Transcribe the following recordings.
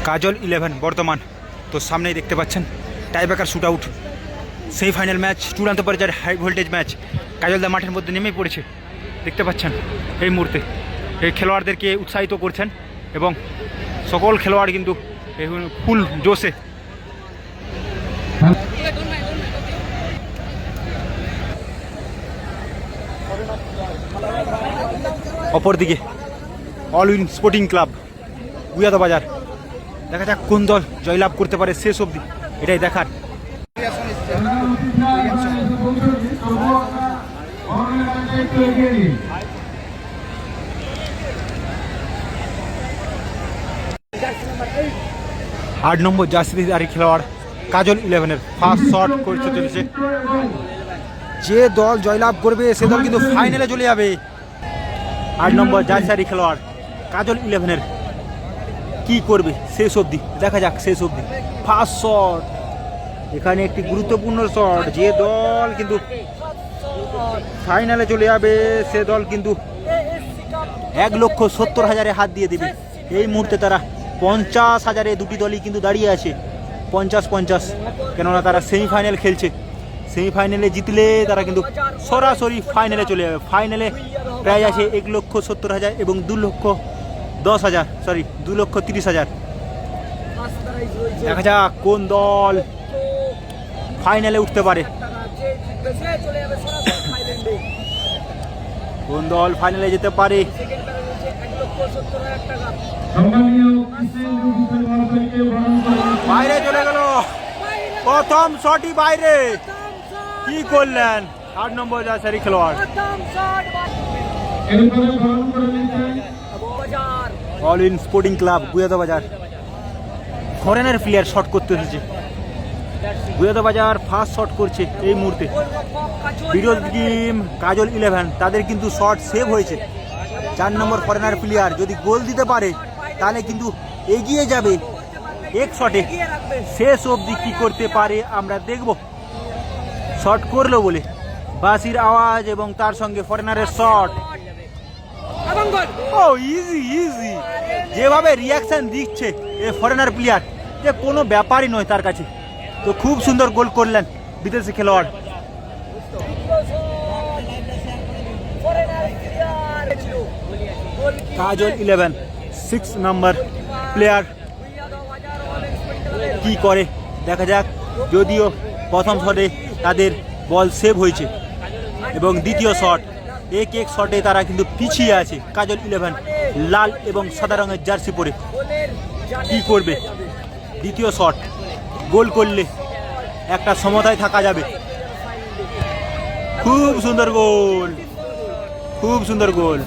কাজল 11 বর্তমান। তো সামনেই দেখতে পাচ্ছেন tiebreaker shoot out, semifinal match, চূড়ান্ত পর্যায়ের হাই ভোল্টেজ ম্যাচ। কাজলদা মাঠের মধ্যে নেমেই পড়েছে, দেখতে পাচ্ছেন এই মুহূর্তে। এই খেলোয়াড়দেরকে উৎসাহিত করছেন এবং সকল খেলোয়াড় কিন্তু ফুল জোশে। অপরদিকে অল উইন স্পোর্টিং ক্লাব গুয়াদা বাজার। দেখা যাক কোন দল জয়লাভ করতে পারে শেষ অবধি, এটাই দেখার। 8 নম্বর জার্সিধারী খেলোয়াড় কাজল 11-এর ফার্স্ট শট করতে চলেছে। যে দল জয়লাভ করবে সে দল কিন্তু ফাইনালে চলে যাবে। 8 নম্বর জার্সিধারী খেলোয়াড় কাজল 11-এর কি করবে শেষ অবধি, দেখা যাক শেষ অবধি। ফার্স্ট শট, এখানে একটি গুরুত্বপূর্ণ শট। যে দল কিন্তু ফাইনালে চলে যাবে সে দল কিন্তু 1,70,000-এ হাত দিয়ে দেবে। এই মুহূর্তে তারা 50,000-এ দুটি দলই কিন্তু দাঁড়িয়ে আছে, 50-50, কেননা তারা সেমিফাইনাল খেলছে। সেমিফাইনালে জিতলে তারা কিন্তু সরাসরি ফাইনালে চলে যাবে। ফাইনালে প্রাইজ আছে 1,70,000 এবং 2,30,000। দেখা যাক কোন দল ফাইনালে উঠতে পারে, কোন দল ফাইনালে যেতে পারে। বাইরে চলে গেল, প্রথম শটই বাইরে। কি করলেন 8 নম্বর জার্সিধারী খেলোয়াড়। অল ইন স্পোর্টিং ক্লাব গুয়াদা বাজার, ফরেনার প্লেয়ার শট করতে এসেছে। গুয়াদা বাজার ফার্স্ট শট করছে এই মুহূর্তে। বিরোধী টিম কাজল 11 তাদের কিন্তু শট সেভ হয়েছে। 4 নম্বর ফরেনার প্লেয়ার যদি গোল দিতে পারে তাহলে কিন্তু এগিয়ে যাবে এক শটে। শেষ অবধি কি করতে পারে আমরা দেখব। শট করলো বলে বাঁশির আওয়াজ এবং তার সঙ্গে ফরেনারের শট। ও ইজি ইজি, যেভাবে রিয়াকশন দিচ্ছে এই ফরেনার প্লেয়ার, যে কোনো ব্যাপারই নয় তার কাছে। তো খুব সুন্দর গোল করলেন বিদেশি খেলোয়াড়। কাজল 11 6 নম্বর প্লেয়ার কি করে দেখা যাক। যদিও প্রথম শটে তাদের বল সেভ হয়েছে এবং দ্বিতীয় শট এক শটে তারা কিন্তু পিছিয়ে আছে। কাজল 11 লাল এবং সাদা রঙের জার্সি পরে কি করবে। দ্বিতীয় শট গোল করলে একটা সমতায় থাকা যাবে। খুব সুন্দর গোল, খুব সুন্দর গোল।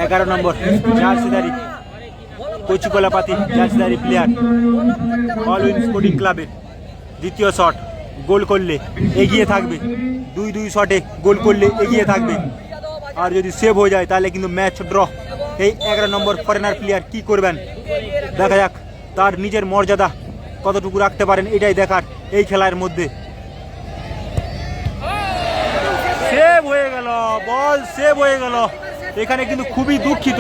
11 নম্বর জার্সিধারী কচুকলাপাতি জার্সিধারী প্লেয়ার অল উইন স্পোর্টিং ক্লাবের দ্বিতীয় শট গোল করলে এগিয়ে থাকবে। 2 শটে গোল করলে এগিয়ে থাকবে, আর যদি সেভ হয়ে যায় তাহলে কিন্তু ম্যাচ ড্র। এই 11 নম্বর ফরেনার প্লেয়ার কি করবেন, দেখা যাক তার নিজের মর্যাদা কতটুকু রাখতে পারেন, এটাই দেখার এই খেলার মধ্যে। সেভ হয়ে গেল, বল সেভ হয়ে গেল। এখানে কিন্তু খুবই দুঃখিত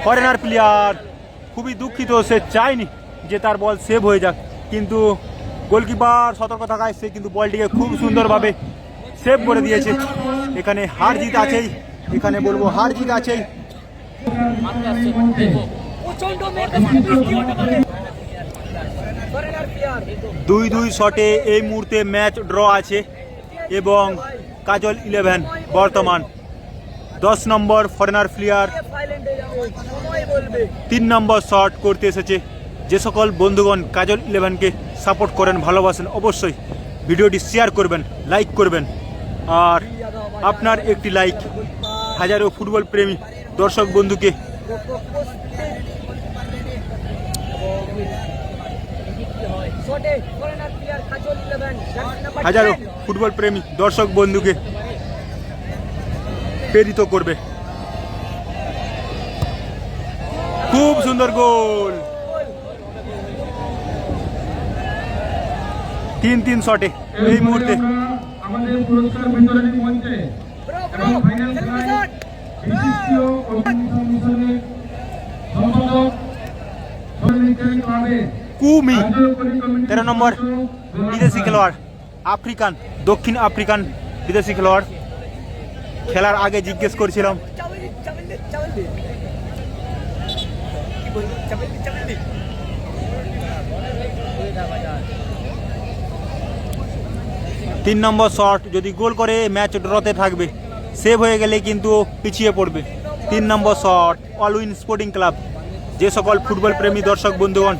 ফরেনার প্লেয়ার, খুবই দুঃখিত। সে চায়নি যে তার বল সেভ হয়ে যাক, কিন্তু গোলকিপার সতর্ক থাকায় সে কিন্তু বলটিকে খুব সুন্দরভাবে সেভ করে দিয়েছে। এখানে হার জিত আছেই, এখানে বলবো হার জিত আছেই। 2 শটে এই মুহূর্তে ম্যাচ ড্র আছে এবং কাজল 11 বর্তমান 10 নম্বর ফরেনার প্লেয়ার 3 নম্বর শট করতে এসেছে। যে সকল বন্ধুগণ কাজল 11কে সাপোর্ট করেন, ভালোবাসেন, অবশ্যই ভিডিওটি শেয়ার করবেন, লাইক করবেন। আর আপনার একটি লাইক হাজারো ফুটবল প্রেমী দর্শক বন্ধুকে হাজারো ফুটবল প্রেমী দর্শক বন্ধুকে প্রেরিত করবে। খুব সুন্দর গোল। 3 শটে এই মুহূর্তে আমাদের পুরস্কার বিতরণী মঞ্চে এবং ফাইনাল খেলায় বিশিষ্ট অভিনেতা মিশনের সম্পাদক ক্লাবের কুমি 13 নম্বর বিদেশি খেলোয়াড়, আফ্রিকান, দক্ষিণ আফ্রিকান বিদেশি খেলোয়াড়। খেলার আগে জিজ্ঞেস করছিলাম। 3 নম্বর শট, যদি গোল করে ম্যাচ ড্রতে থাকবে, সেভ হয়ে গেলে কিন্তু পিছিয়ে পড়বে। 3 নম্বর শট, অলউইন স্পোর্টিং ক্লাব। যে সকল ফুটবল প্রেমী দর্শক বন্ধুগণ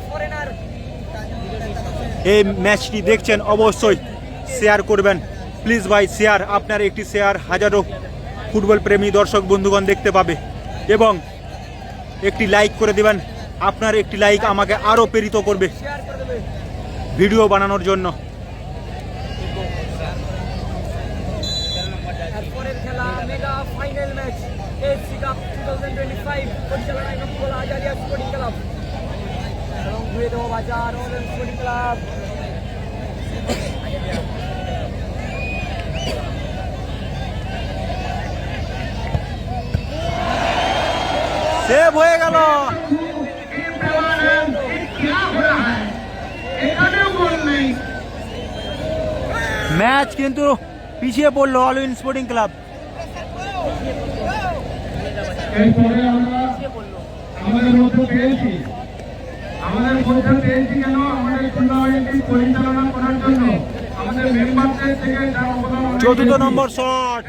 এই ম্যাচটি দেখছেন অবশ্যই শেয়ার করবেন প্লিজ ভাই, শেয়ার, আপনার একটি শেয়ার হাজারো ফুটবল প্রেমী দর্শক বন্ধুগণ দেখতে পাবে। এবং একটি লাইক করে দেবেন, আপনার একটি লাইক আমাকে আরও প্রেরিত করবে ভিডিও বানানোর জন্য। পরের খেলা mega final match FC cup 2025 পরিচালনায় নকল আজারিয়া স্পোর্টিং ক্লাব এবং গুয়েদো বাজার অরেঞ্জ স্পোর্টিং ক্লাব। সেভ হয়ে গেল। ম্যাচ কিন্তু পিছিয়ে পড়লো অলউইন স্পোর্টিং ক্লাব। এরপরে আমরা আমাদের মধ্যে পেয়েছি কেন আমাদের টুর্নামেন্টটি পরিচালনা করার জন্য আমাদের মেম্বারদের থেকে যারা অবদান রয়েছে। 14 নম্বর শট,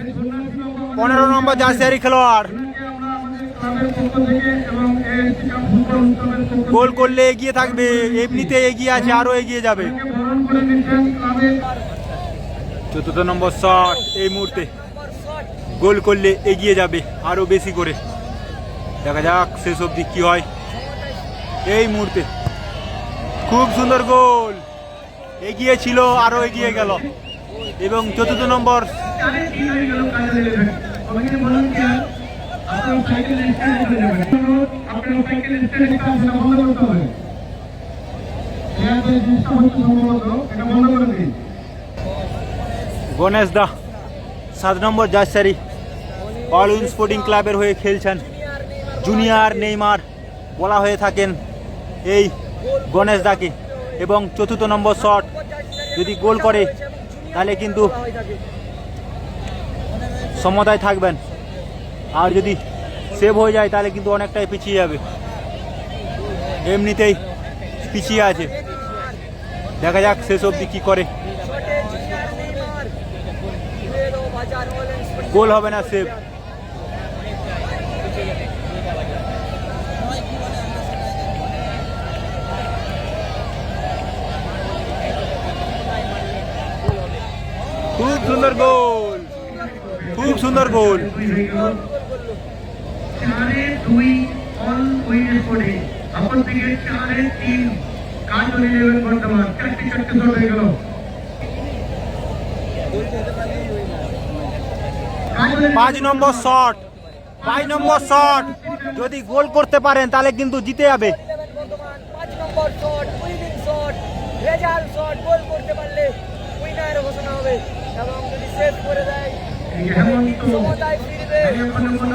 15 নম্বর জার্সি খেলোয়াড়। আমরা আমাদের ক্লাবের পক্ষ থেকে এবং এএফসি কাপ ফুটবল উৎসবের পক্ষ গোল করলে এগিয়ে থাকবে, এমনিতে এগিয়ে আছে, আরো এগিয়ে যাবে। থেকে বরণ করে নিচ্ছেন ক্লাবের 14 নম্বর শট, এই মুহূর্তে গোল করলে এগিয়ে যাবে আরো বেশি করে। দেখা যাক শেষ অবধি কি হয়। এই মুহূর্তে খুব সুন্দর গোল, এগিয়ে ছিল, আরো এগিয়ে গেল। এবং 14 নম্বর কানে কি হয়ে গেল কাজে লেগে গেল। আমাকে বলুন কি আপনার সাইকেল স্ট্যান্ড করে যাবেন, আপনার সাইকেল স্ট্যান্ড এটা বন্ধ করতে হবে। এর যে জিনিসটা হচ্ছে সম্ভবত এটা বন্ধ করে দিন। গণেশ দা 7 নম্বর জার্সি অলউইন স্পোর্টিং ক্লাবের হয়ে খেলছেন। জুনিয়র নেইমার বলা হয়ে থাকেন এই গণেশ দাকে। এবং 4 নম্বর শট, যদি গোল করে তাহলে কিন্তু সমতায় থাকবেন, আর যদি সেভ হয়ে যায় তাহলে কিন্তু অনেকটাই পিছিয়ে যাবে। এমনিতেই পিছিয়ে আছে, দেখা যাক শেষ অবধি কি করে। গোল হবে না, সেভ। খুব সুন্দর গোল, খুব সুন্দর গোল। 4-2 অল উইন স্পোর্টিং। আপন থেকে 4-3 কাজল 11 বর্তমান 4টি শট হয়ে গেল। 5 নম্বর শট, 5 নম্বর শট, যদি গোল করতে পারেন তাহলে কিন্তু জিতে যাবে। 5 নম্বর shot, winning shot, result shot, goal করতে পারলে উইনার ঘোষণা হবে এবং যদি সেভ করে দেয় সমতায় ফিরবে।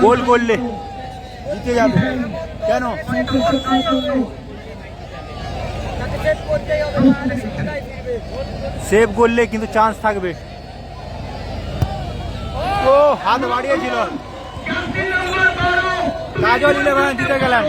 গোল করলে জিতে যাবে। কেন? তাকে সেভ করতেই হবে, তাহলে সমতায় ফিরবে। সেভ করলে কিন্তু চান্স থাকবে। ও হাত বাড়িয়েছিল, কাজল 11 জিতে গেলেন।